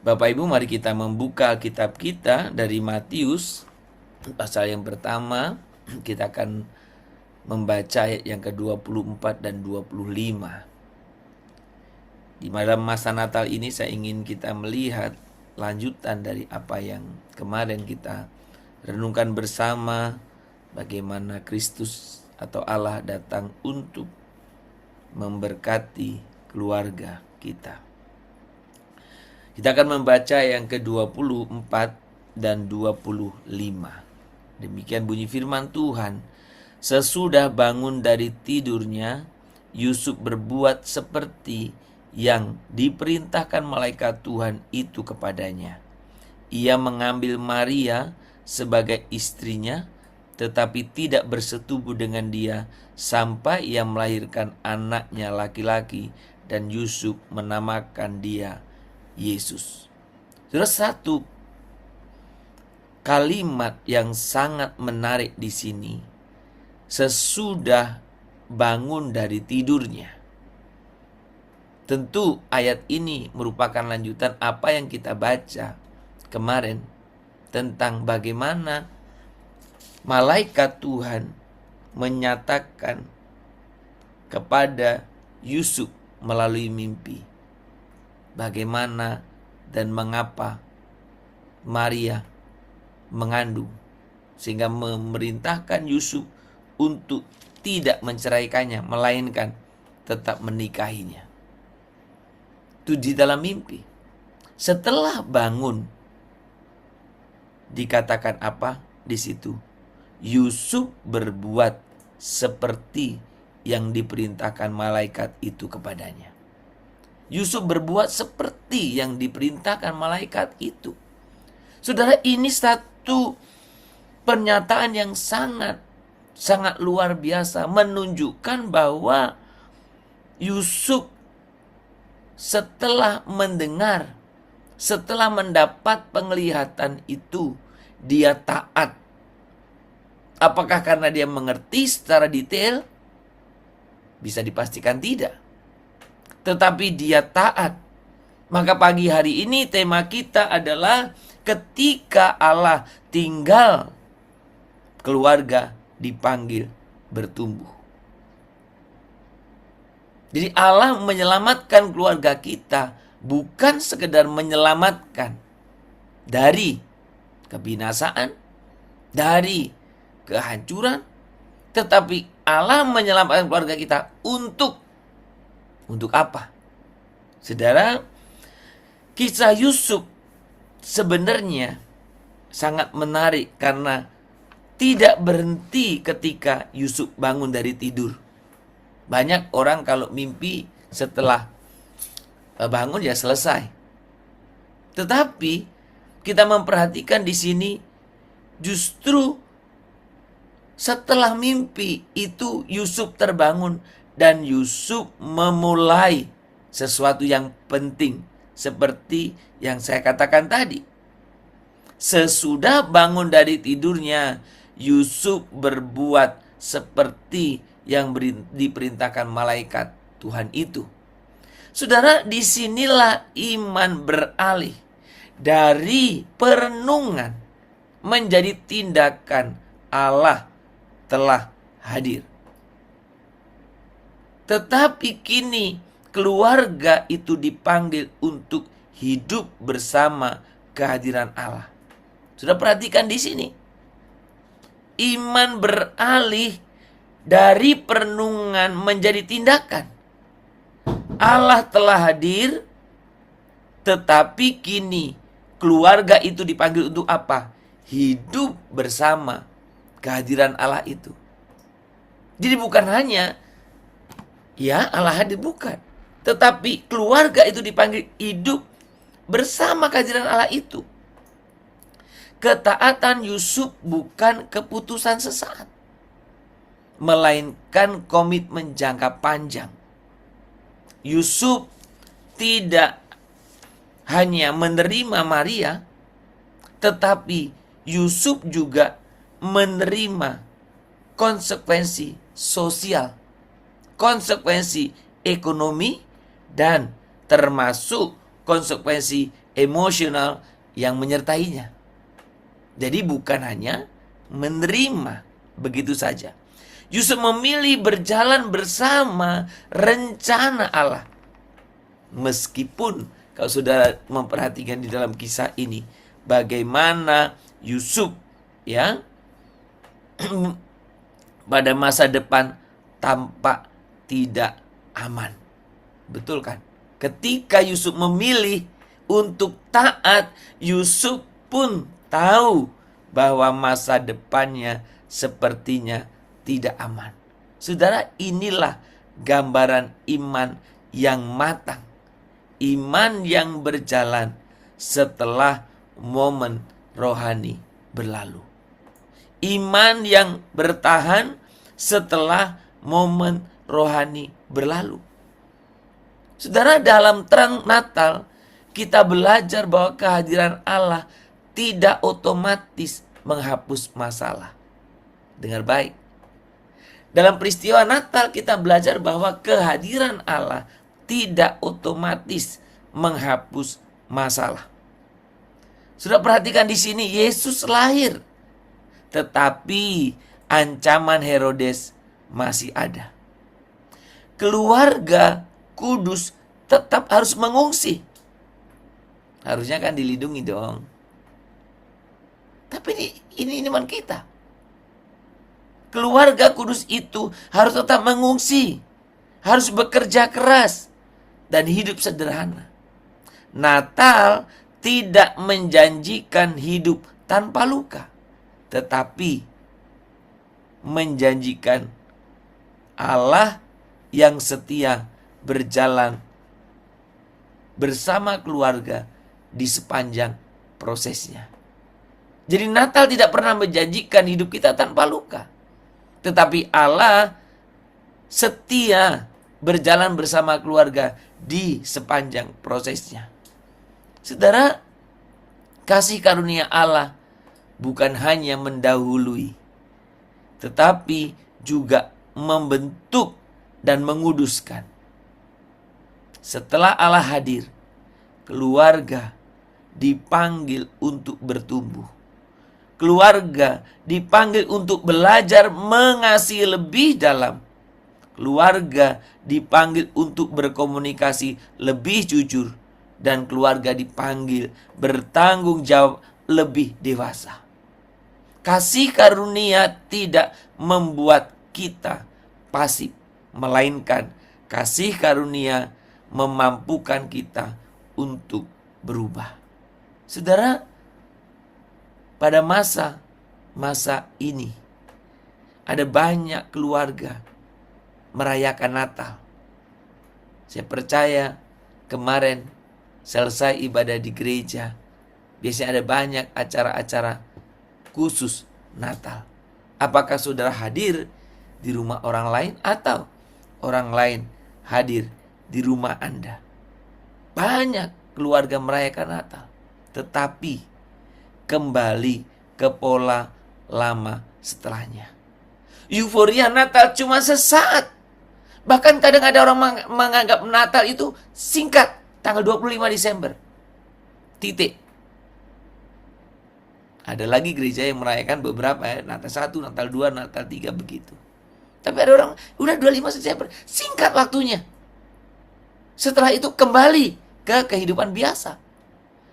Bapak Ibu, mari kita membuka kitab kita dari Matius pasal yang pertama. Kita akan membaca ayat yang ke-24 dan 25. Di malam masa Natal ini saya ingin kita melihat lanjutan dari apa yang kemarin kita renungkan bersama, bagaimana Kristus atau Allah datang untuk memberkati keluarga kita. Kita akan membaca yang ke-24 dan 25. Demikian bunyi firman Tuhan. Sesudah bangun dari tidurnya, Yusuf berbuat seperti yang diperintahkan malaikat Tuhan itu kepadanya. Ia mengambil Maria sebagai istrinya, tetapi tidak bersetubuh dengan dia sampai ia melahirkan anaknya laki-laki, dan Yusuf menamakan dia Yesus. Terus satu kalimat yang sangat menarik di sini. Sesudah bangun dari tidurnya. Tentu ayat ini merupakan lanjutan apa yang kita baca kemarin tentang bagaimana malaikat Tuhan menyatakan kepada Yusuf melalui mimpi bagaimana dan mengapa Maria mengandung, sehingga memerintahkan Yusuf untuk tidak menceraikannya, melainkan tetap menikahinya. Itu di dalam mimpi. Setelah bangun, dikatakan apa di situ? Yusuf berbuat seperti yang diperintahkan malaikat itu kepadanya. Yusuf berbuat seperti yang diperintahkan malaikat itu. Saudara, ini satu pernyataan yang sangat luar biasa, menunjukkan bahwa Yusuf setelah mendengar, setelah mendapat penglihatan itu, dia taat. Apakah karena dia mengerti secara detail? Bisa dipastikan tidak. Tetapi dia taat. Maka pagi hari ini tema kita adalah ketika Allah tinggal, keluarga dipanggil bertumbuh. Jadi Allah menyelamatkan keluarga kita bukan sekedar menyelamatkan dari kebinasaan, dari kehancuran, tetapi Allah menyelamatkan keluarga kita untuk apa? Saudara, kisah Yusuf sebenarnya sangat menarik karena tidak berhenti ketika Yusuf bangun dari tidur. Banyak orang kalau mimpi setelah bangun ya selesai. Tetapi kita memperhatikan di sini justru setelah mimpi itu Yusuf terbangun dan Yusuf memulai sesuatu yang penting seperti yang saya katakan tadi. Sesudah bangun dari tidurnya, Yusuf berbuat seperti yang diperintahkan malaikat Tuhan itu. Saudara, disinilah iman beralih dari perenungan menjadi tindakan. Allah telah hadir. Tetapi kini keluarga itu dipanggil untuk hidup bersama kehadiran Allah. Sudah perhatikan di sini. Iman beralih dari perenungan menjadi tindakan. Allah telah hadir, tetapi kini keluarga itu dipanggil untuk apa? Hidup bersama kehadiran Allah itu. Jadi bukan hanya ya Allah hadir, bukan. Tetapi keluarga itu dipanggil hidup bersama kehadiran Allah itu. Ketaatan Yusuf bukan keputusan sesaat, melainkan komitmen jangka panjang. Yusuf tidak hanya menerima Maria, tetapi Yusuf juga menerima konsekuensi sosial, konsekuensi ekonomi, dan termasuk konsekuensi emosional yang menyertainya. Jadi bukan hanya menerima begitu saja. Yusuf memilih berjalan bersama rencana Allah. Meskipun kalau saudara memperhatikan di dalam kisah ini, bagaimana Yusuf ya pada masa depan tampak tidak aman. Betul kan? Ketika Yusuf memilih untuk taat, Yusuf pun tahu bahwa masa depannya sepertinya tidak aman. Saudara, inilah gambaran iman yang matang. Iman yang berjalan setelah momen rohani berlalu. Iman yang bertahan setelah momen rohani berlalu. Saudara, dalam terang Natal, kita belajar bahwa kehadiran Allah tidak otomatis menghapus masalah. Dengar baik. Dalam peristiwa Natal kita belajar bahwa kehadiran Allah tidak otomatis menghapus masalah. Sudah perhatikan di sini, Yesus lahir, tetapi ancaman Herodes masih ada. Keluarga kudus tetap harus mengungsi. Harusnya kan dilindungi dong. Tapi ini iman kita. Keluarga kudus itu harus tetap mengungsi, harus bekerja keras, dan hidup sederhana. Natal tidak menjanjikan hidup tanpa luka, tetapi menjanjikan Allah yang setia berjalan bersama keluarga di sepanjang prosesnya. Jadi Natal tidak pernah menjanjikan hidup kita tanpa luka, tetapi Allah setia berjalan bersama keluarga di sepanjang prosesnya. Saudara, kasih karunia Allah bukan hanya mendahului, tetapi juga membentuk dan menguduskan. Setelah Allah hadir, keluarga dipanggil untuk bertumbuh. Keluarga dipanggil untuk belajar mengasihi lebih dalam. Keluarga dipanggil untuk berkomunikasi lebih jujur. Dan keluarga dipanggil bertanggung jawab lebih dewasa. Kasih karunia tidak membuat kita pasif, melainkan kasih karunia memampukan kita untuk berubah. Saudara, pada masa ini ada banyak keluarga merayakan Natal. Saya percaya kemarin selesai ibadah di gereja, biasanya ada banyak acara-acara khusus Natal. Apakah saudara hadir di rumah orang lain atau orang lain hadir di rumah Anda? Banyak keluarga merayakan Natal, tetapi kembali ke pola lama setelahnya. Euforia Natal cuma sesaat. Bahkan kadang ada orang menganggap Natal itu singkat, tanggal 25 Desember. Titik. Ada lagi gereja yang merayakan beberapa Natal 1, Natal 2, Natal 3 begitu. Tapi ada orang udah 25 Desember, singkat waktunya. Setelah itu kembali ke kehidupan biasa.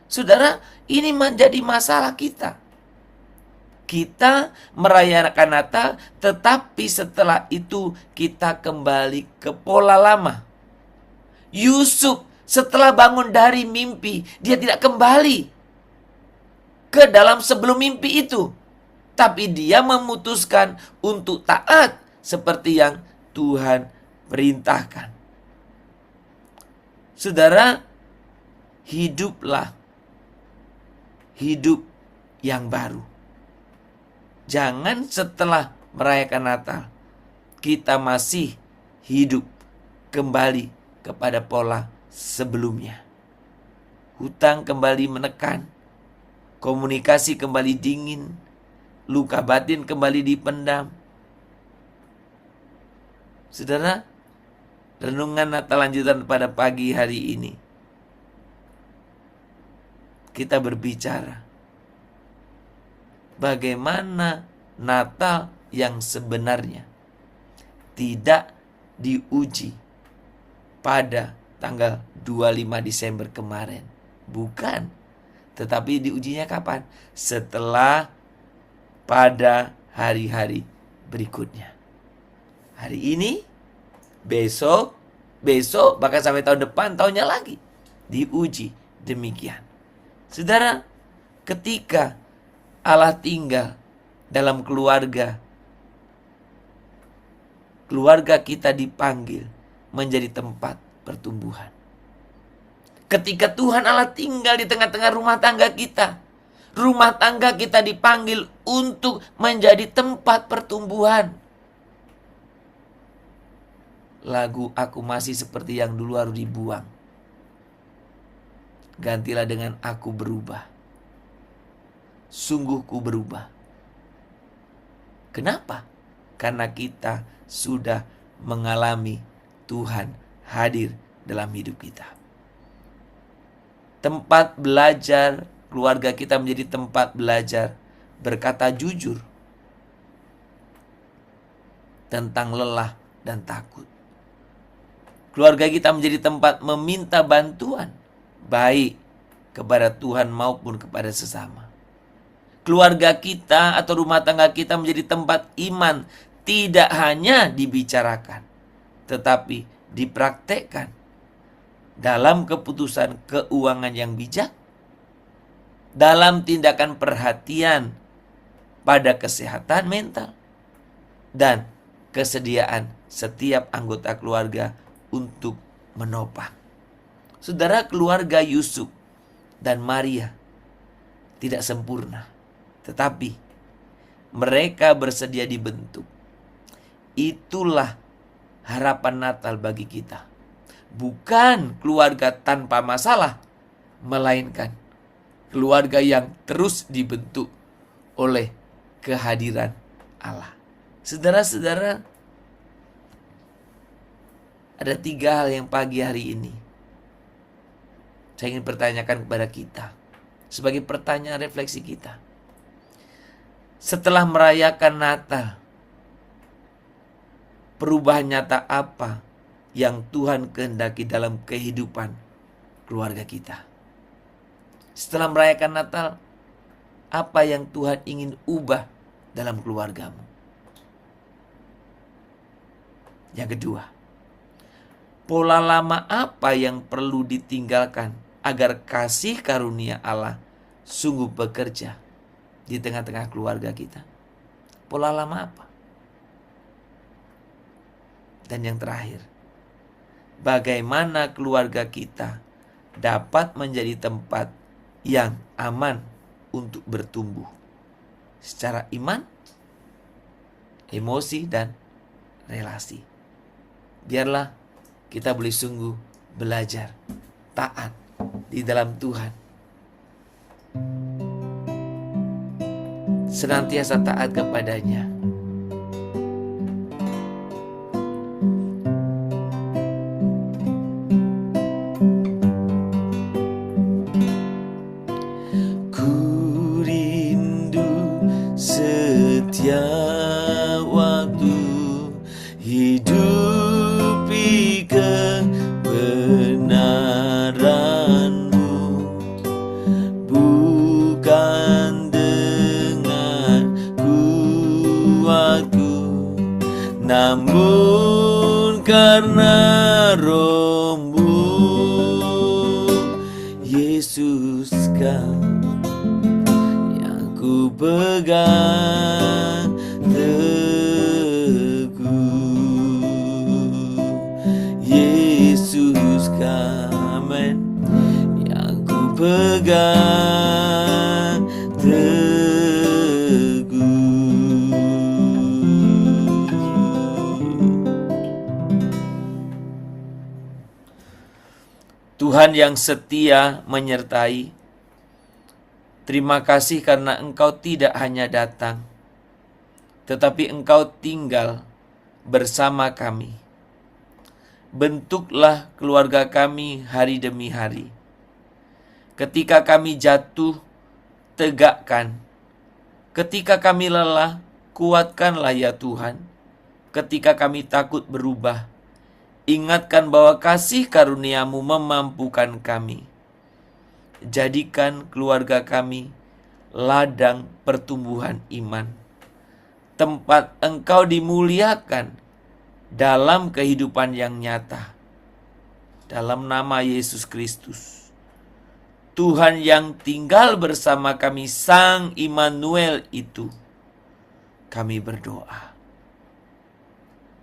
Saudara, ini menjadi masalah kita. Kita merayakan Natal, tetapi setelah itu kita kembali ke pola lama. Yusuf setelah bangun dari mimpi, dia tidak kembali ke dalam sebelum mimpi itu. Tapi dia memutuskan untuk taat seperti yang Tuhan perintahkan. Saudara, hiduplah hidup yang baru. Jangan setelah merayakan Natal kita masih hidup kembali kepada pola sebelumnya. Hutang kembali menekan, komunikasi kembali dingin, luka batin kembali dipendam. Saudara, renungan Natal lanjutan pada pagi hari ini. kita berbicara bagaimana Natal yang sebenarnya tidak diuji pada tanggal 25 Desember kemarin. Bukan. Tetapi diujinya kapan? Setelah pada hari-hari berikutnya. Hari ini, besok, bahkan sampai tahun depan, tahunnya lagi. Diuji demikian. Saudara, ketika Allah tinggal dalam keluarga kita dipanggil menjadi tempat pertumbuhan. Ketika Tuhan Allah tinggal di tengah-tengah rumah tangga kita dipanggil untuk menjadi tempat pertumbuhan. Lagu Aku Masih Seperti Yang Dulu harus dibuang. Gantilah dengan Aku Berubah. Sungguh ku berubah. Kenapa? Karena kita sudah mengalami Tuhan hadir dalam hidup kita. Tempat belajar, keluarga kita menjadi tempat belajar berkata jujur tentang lelah dan takut. Keluarga kita menjadi tempat meminta bantuan, baik kepada Tuhan maupun kepada sesama. Keluarga kita atau rumah tangga kita menjadi tempat iman tidak hanya dibicarakan, tetapi dipraktekkan dalam keputusan keuangan yang bijak, dalam tindakan perhatian pada kesehatan mental, dan kesediaan setiap anggota keluarga untuk menopang. Saudara, keluarga Yusuf dan Maria tidak sempurna, tetapi mereka bersedia dibentuk. Itulah harapan Natal bagi kita. Bukan keluarga tanpa masalah, melainkan keluarga yang terus dibentuk oleh kehadiran Allah. Saudara-saudara, ada 3 hal yang pagi hari ini saya ingin pertanyakan kepada kita, sebagai pertanyaan refleksi kita. Setelah merayakan Natal, perubahan nyata apa yang Tuhan kehendaki dalam kehidupan keluarga kita? Setelah merayakan Natal, apa yang Tuhan ingin ubah dalam keluargamu? Yang kedua, pola lama apa yang perlu ditinggalkan agar kasih karunia Allah sungguh bekerja di tengah-tengah keluarga kita? Pola lama apa? Dan yang terakhir, bagaimana keluarga kita dapat menjadi tempat yang aman untuk bertumbuh secara iman, emosi, dan relasi. Biarlah kita boleh sungguh belajar taat di dalam Tuhan, senantiasa taat kepadanya. Ku rindu setiap waktu hidupi kebenaran-Mu, bukan dengan kuatku, namun karena Roh-Mu. Yesus, Kau yang ku pegang teguh. Yesus, Kau, amen, yang ku pegang teguh. Tuhan yang setia menyertai, terima kasih karena Engkau tidak hanya datang, tetapi Engkau tinggal bersama kami. Bentuklah keluarga kami hari demi hari. Ketika kami jatuh, tegakkan. Ketika kami lelah, kuatkanlah ya Tuhan. Ketika kami takut berubah, ingatkan bahwa kasih karunia-Mu memampukan kami. Jadikan keluarga kami ladang pertumbuhan iman, tempat Engkau dimuliakan dalam kehidupan yang nyata. Dalam nama Yesus Kristus, Tuhan yang tinggal bersama kami, Sang Immanuel itu, kami berdoa.